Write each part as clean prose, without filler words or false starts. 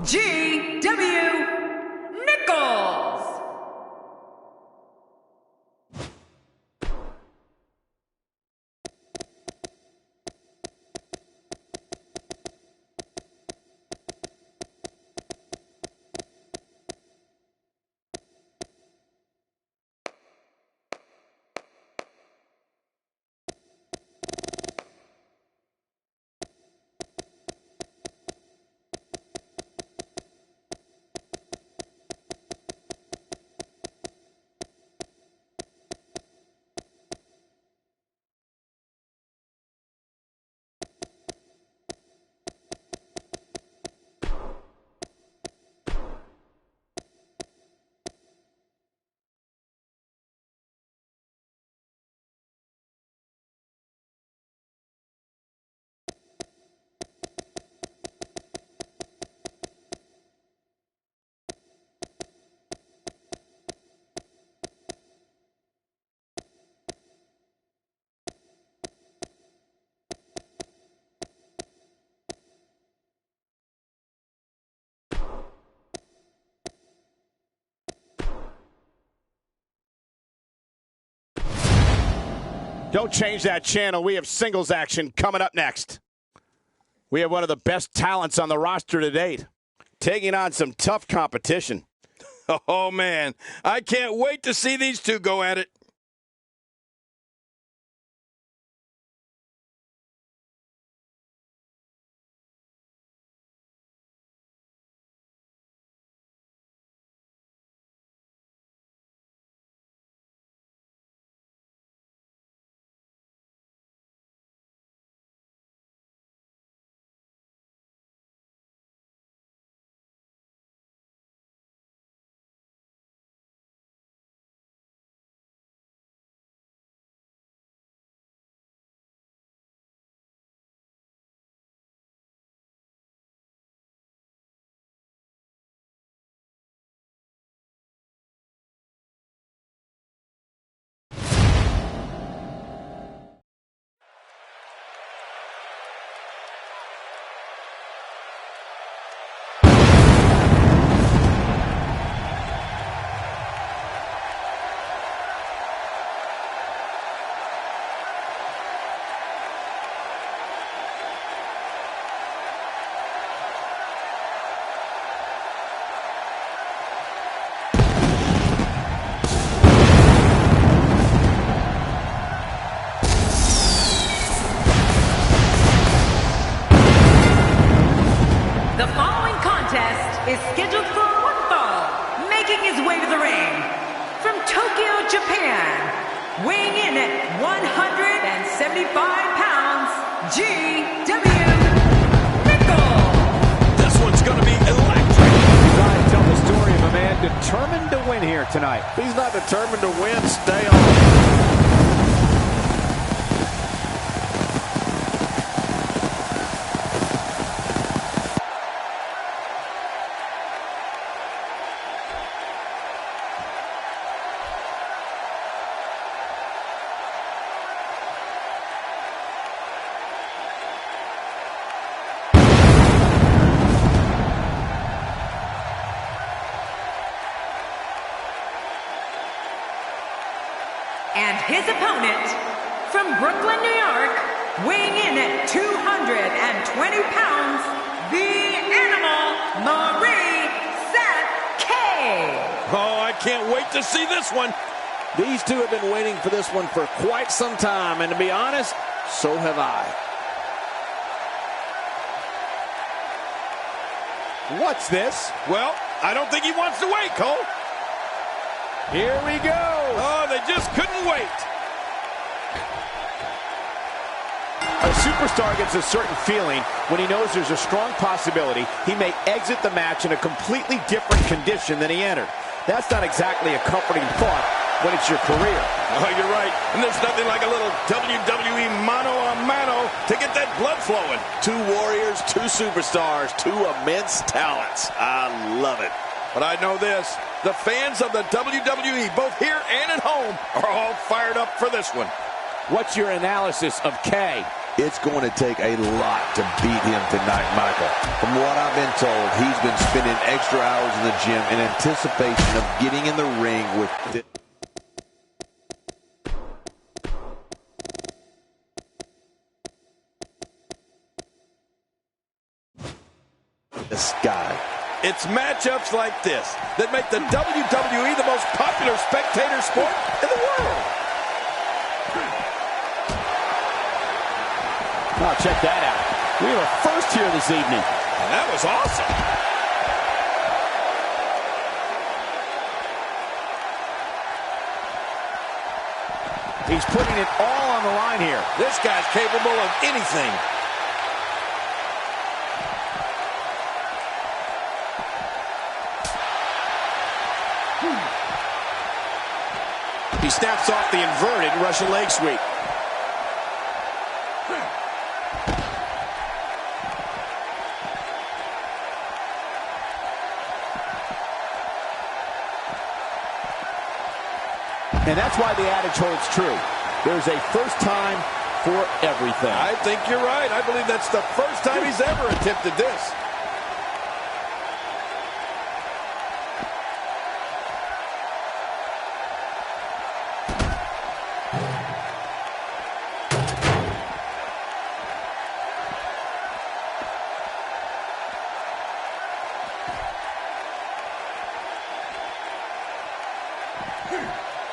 G.W. Nichols. Don't change that channel. We have singles action coming up next. We have one of the best talents on the roster to date, taking on some tough competition. Oh, man. I can't wait to see these two go at it. The following contest is scheduled for one fall, making his way to the ring. From Tokyo, Japan, weighing in at 175 pounds, G.W. Nichols. This one's going to be electric. Trying to tell the story of a man determined to win here tonight. If he's not determined to win, stay on. And his opponent, from Brooklyn, New York, weighing in at 220 pounds, the Animal, Marie Seth K. Oh, I can't wait to see this one. These two have been waiting for this one for quite some time, and to be honest, so have I. What's this? Well, I don't think he wants to wait, Cole. Here we go. Oh, they just couldn't wait. A superstar gets a certain feeling when he knows there's a strong possibility he may exit the match in a completely different condition than he entered. That's not exactly a comforting thought when it's your career. Oh, you're right. And there's nothing like a little WWE mano-a-mano to get that blood flowing. Two warriors, two superstars, two immense talents. I love it. But I know this. The fans of the WWE, both here and at home, are all fired up for this one. What's your analysis of K? It's going to take a lot to beat him tonight, Michael. From what I've been told, he's been spending extra hours in the gym in anticipation of getting in the ring with this guy. It's matchups like this that make the WWE the most popular spectator sport in the world. Oh, check that out. We have a first here this evening. And that was awesome. He's putting it all on the line here. This guy's capable of anything. He snaps off the inverted Russian leg sweep. And that's why the adage holds true. There's a first time for everything. I think you're right. I believe that's the first time he's ever attempted this.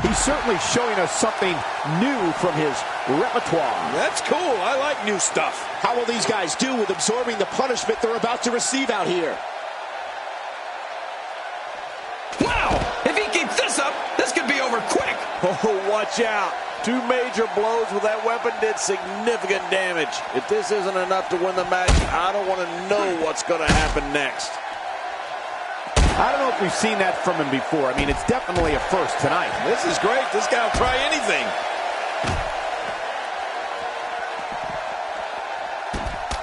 He's certainly showing us something new from his repertoire. That's cool. I like new stuff. How will these guys do with absorbing the punishment they're about to receive out here? Wow! If he keeps this up, this could be over quick. Oh, watch out. 2 major blows with that weapon did significant damage. If this isn't enough to win the match, I don't want to know what's going to happen next. I don't know if we've seen that from him before. I mean, it's definitely a first tonight. This is great. This guy will try anything.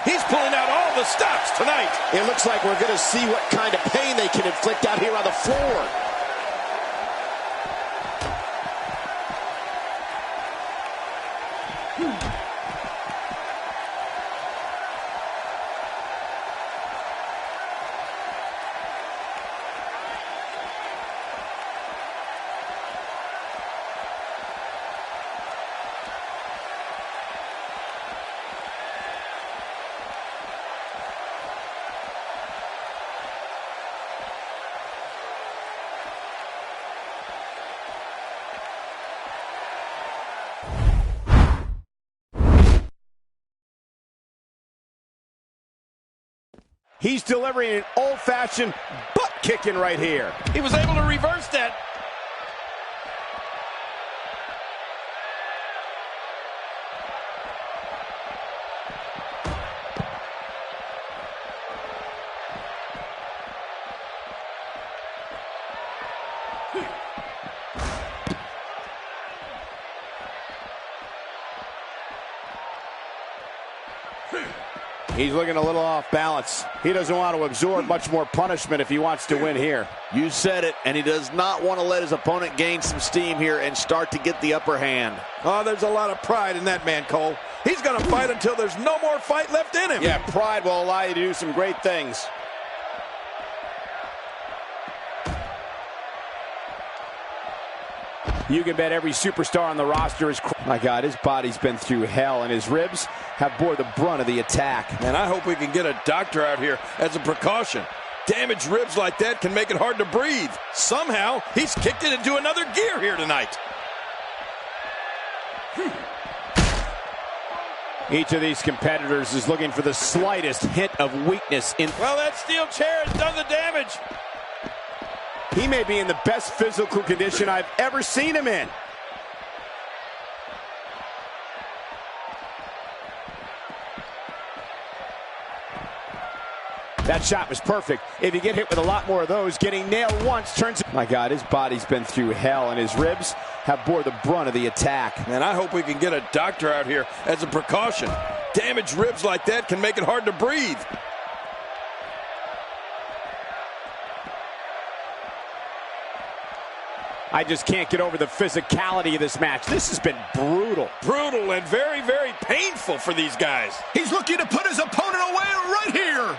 He's pulling out all the stops tonight. It looks like we're going to see what kind of pain they can inflict out here on the floor. He's delivering an old-fashioned butt-kicking right here. He was able to reverse that. He's looking a little off balance. He doesn't want to absorb much more punishment if he wants to win here. You said it, and he does not want to let his opponent gain some steam here and start to get the upper hand. Oh, there's a lot of pride in that man, Cole. He's going to fight until there's no more fight left in him. Yeah, pride will allow you to do some great things. You can bet every superstar on the roster is... My God, his body's been through hell, and his ribs have bore the brunt of the attack. And I hope we can get a doctor out here as a precaution. Damaged ribs like that can make it hard to breathe. Somehow, he's kicked it into another gear here tonight. Each of these competitors is looking for the slightest hint of weakness in... Well, that steel chair has done the damage. He may be in the best physical condition I've ever seen him in. That shot was perfect. If you get hit with a lot more of those, getting nailed once turns... My God, his body's been through hell, and his ribs have bore the brunt of the attack. And I hope we can get a doctor out here as a precaution. Damaged ribs like that can make it hard to breathe. I just can't get over the physicality of this match. This has been brutal. Brutal and very, very painful for these guys. He's looking to put his opponent away right here.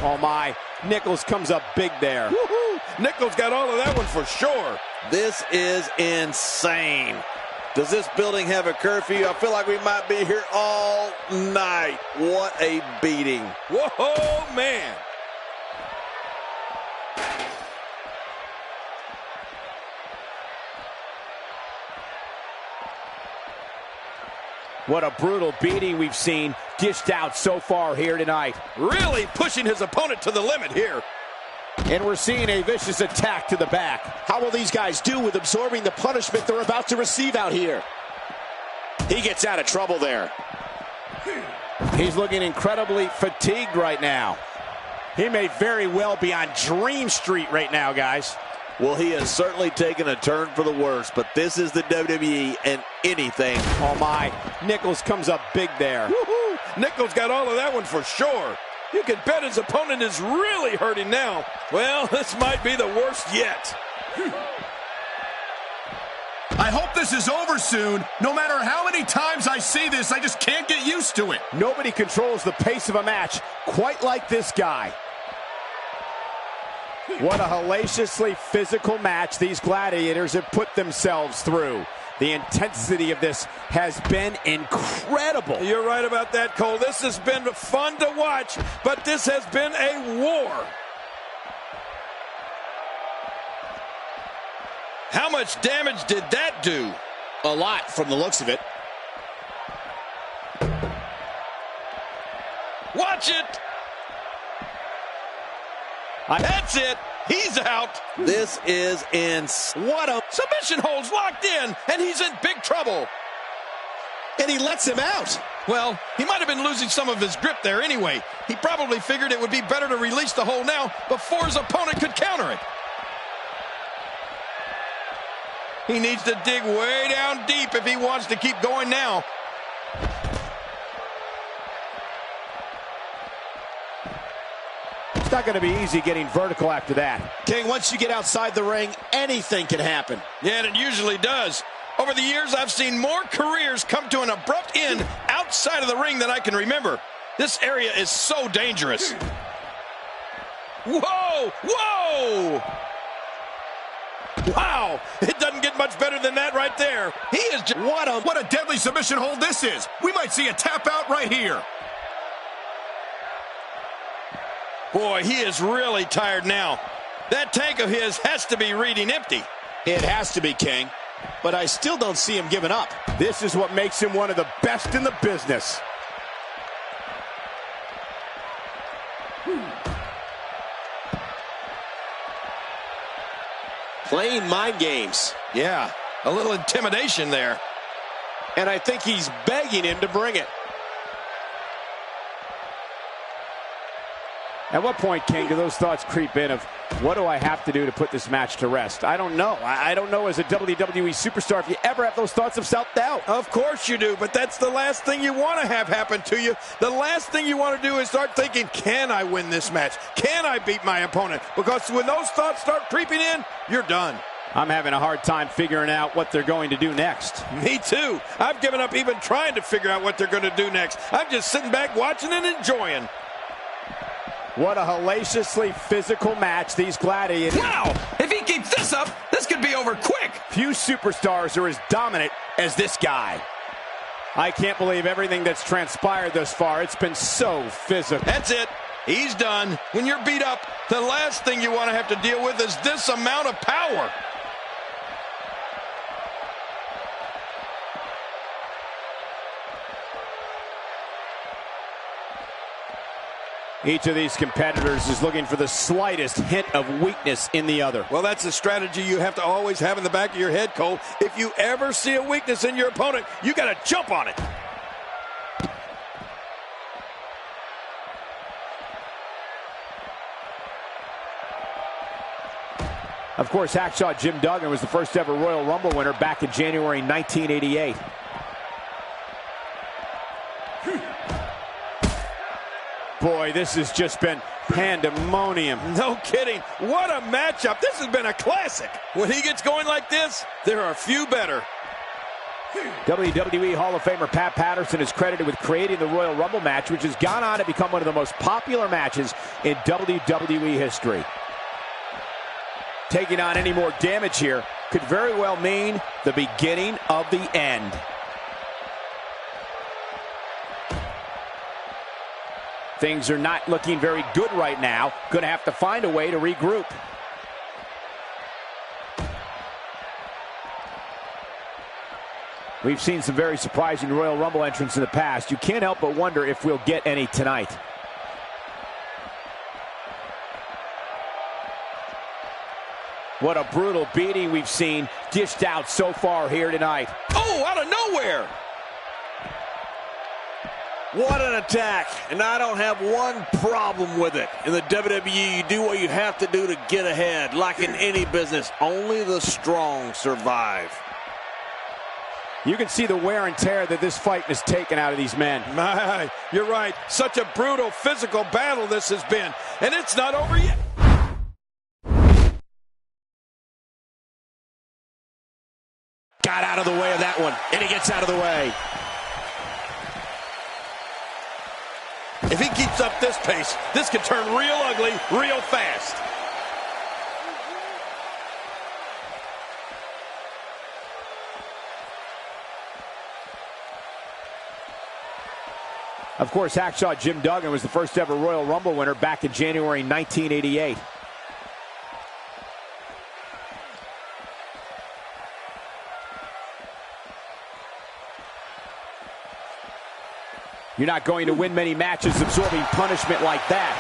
Oh my, Nichols comes up big there. Woohoo! Nichols got all of that one for sure. This is insane. Does this building have a curfew? I feel like we might be here all night. What a beating. Whoa, man. What a brutal beating we've seen dished out so far here tonight. Really pushing his opponent to the limit here. And we're seeing a vicious attack to the back. How will these guys do with absorbing the punishment they're about to receive out here? He gets out of trouble there. He's looking incredibly fatigued right now. He may very well be on Dream Street right now, guys. Well, he has certainly taken a turn for the worse, but this is the WWE and anything. Oh my, Nichols comes up big there. Woohoo! Nichols got all of that one for sure. You can bet his opponent is really hurting now. Well, this might be the worst yet. I hope this is over soon. No matter how many times I see this, I just can't get used to it. Nobody controls the pace of a match quite like this guy. What a hellaciously physical match these gladiators have put themselves through. The intensity of this has been incredible. You're right about that, Cole. This has been fun to watch, but this has been a war. How much damage did that do? A lot from the looks of it. Watch it. That's it. He's out. This is insane. What a submission holds locked in, and he's in big trouble. And he lets him out. Well, he might have been losing some of his grip there anyway. He probably figured it would be better to release the hold now before his opponent could counter it. He needs to dig way down deep if he wants to keep going now. It's not going to be easy getting vertical after that. King, once you get outside the ring, anything can happen. Yeah, and it usually does. Over the years, I've seen more careers come to an abrupt end outside of the ring than I can remember. This area is so dangerous. Whoa! Whoa! Wow! It doesn't get much better than that right there. He is just... What a deadly submission hold this is. We might see a tap out right here. Boy, he is really tired now. That tank of his has to be reading empty. It has to be, King. But I still don't see him giving up. This is what makes him one of the best in the business. Playing mind games. Yeah, a little intimidation there. And I think he's begging him to bring it. At what point, King, do those thoughts creep in of, what do I have to do to put this match to rest? I don't know. I don't know as a WWE superstar if you ever have those thoughts of self-doubt. Of course you do, but that's the last thing you want to have happen to you. The last thing you want to do is start thinking, can I win this match? Can I beat my opponent? Because when those thoughts start creeping in, you're done. I'm having a hard time figuring out what they're going to do next. Me too. I've given up even trying to figure out what they're going to do next. I'm just sitting back watching and enjoying. What a hellaciously physical match these gladiators. Wow! If he keeps this up, this could be over quick. Few superstars are as dominant as this guy. I can't believe everything that's transpired thus far. It's been so physical. That's it. He's done. When you're beat up, the last thing you want to have to deal with is this amount of power. Each of these competitors is looking for the slightest hint of weakness in the other. Well, that's a strategy you have to always have in the back of your head, Cole. If you ever see a weakness in your opponent, you got to jump on it. Of course, Hacksaw Jim Duggan was the first ever Royal Rumble winner back in January 1988. Boy, this has just been Pandemonium. No kidding. What a matchup. This has been a classic. When he gets going like this, there are few better. WWE Hall of Famer Pat Patterson is credited with creating the Royal Rumble match, which has gone on to become one of the most popular matches in WWE history. Taking on any more damage here could very well mean the beginning of the end. Things are not looking very good right now. Going to have to find a way to regroup. We've seen some very surprising Royal Rumble entrants in the past. You can't help but wonder if we'll get any tonight. What a brutal beating we've seen dished out so far here tonight. Oh, out of nowhere! What an attack, and I don't have one problem with it. In the WWE, you do what you have to do to get ahead. Like in any business, only the strong survive. You can see the wear and tear that this fight has taken out of these men. My, you're right. Such a brutal physical battle this has been, and it's not over yet. Got out of the way of that one, and he gets out of the way. If he keeps up this pace, this could turn real ugly real fast. Of course, Hacksaw Jim Duggan was the first ever Royal Rumble winner back in January 1988. You're not going to win many matches absorbing punishment like that.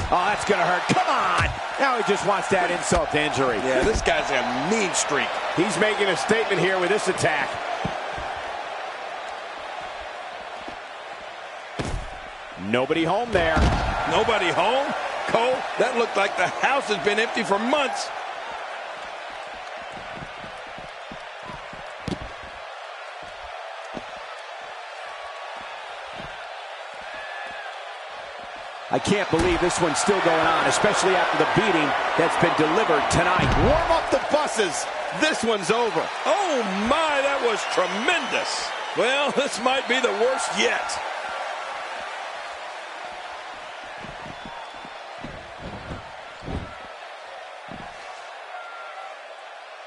Oh, that's going to hurt. Come on! Now he just wants to add insult to injury. Yeah, this guy's a mean streak. He's making a statement here with this attack. Nobody home there. Nobody home? Cole, that looked like the house has been empty for months. I can't believe this one's still going on, especially after the beating that's been delivered tonight. Warm up the buses. This one's over. Oh, my, that was tremendous. Well, this might be the worst yet.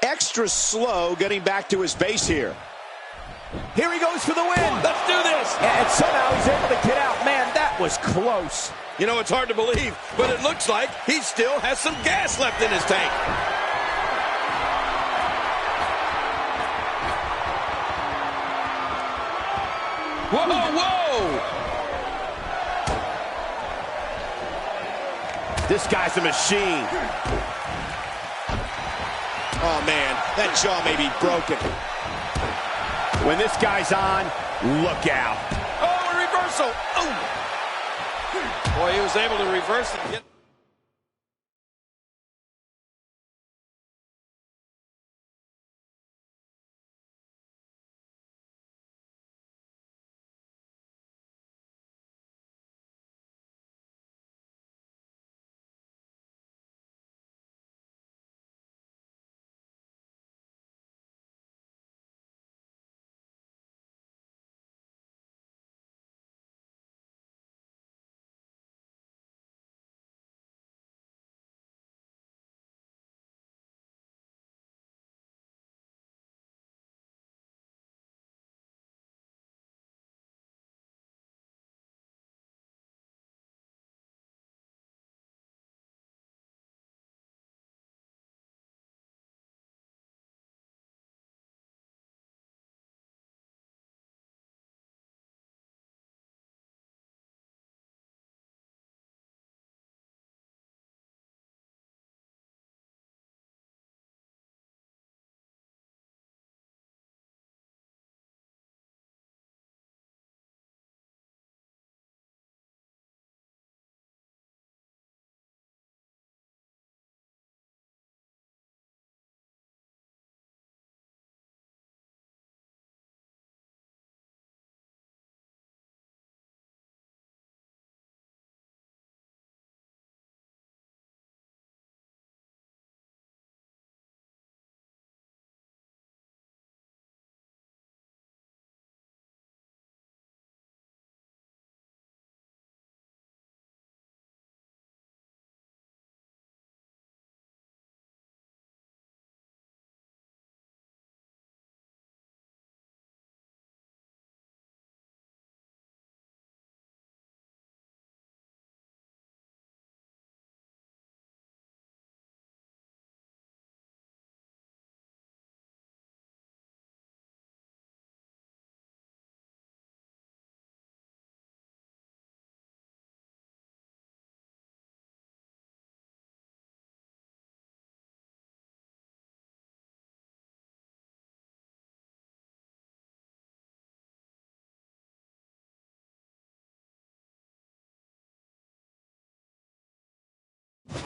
Extra slow getting back to his base here. Here he goes for the win. Let's do this. And somehow he's able to get out. Man, that was close. You know, it's hard to believe, but it looks like he still has some gas left in his tank. Whoa, whoa! This guy's a machine. Oh, man, that jaw may be broken. When this guy's on, look out. Oh, a reversal. Oh! Boy, he was able to reverse it and get...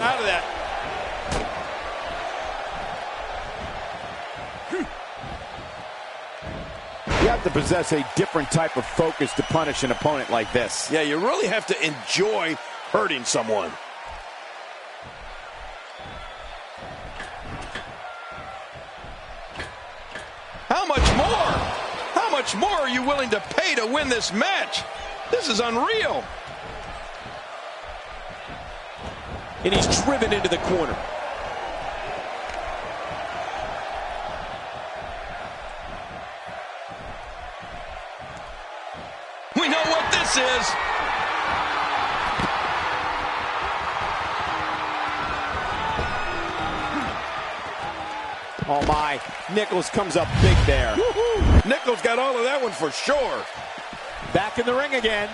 Out of that. You have to possess a different type of focus to punish an opponent like this. Yeah, you really have to enjoy hurting someone. How much more? How much more are you willing to pay to win this match? This is unreal. And he's driven into the corner. We know what this is. Oh my, Nichols comes up big there. Woo-hoo. Nichols got all of that one for sure. Back in the ring again.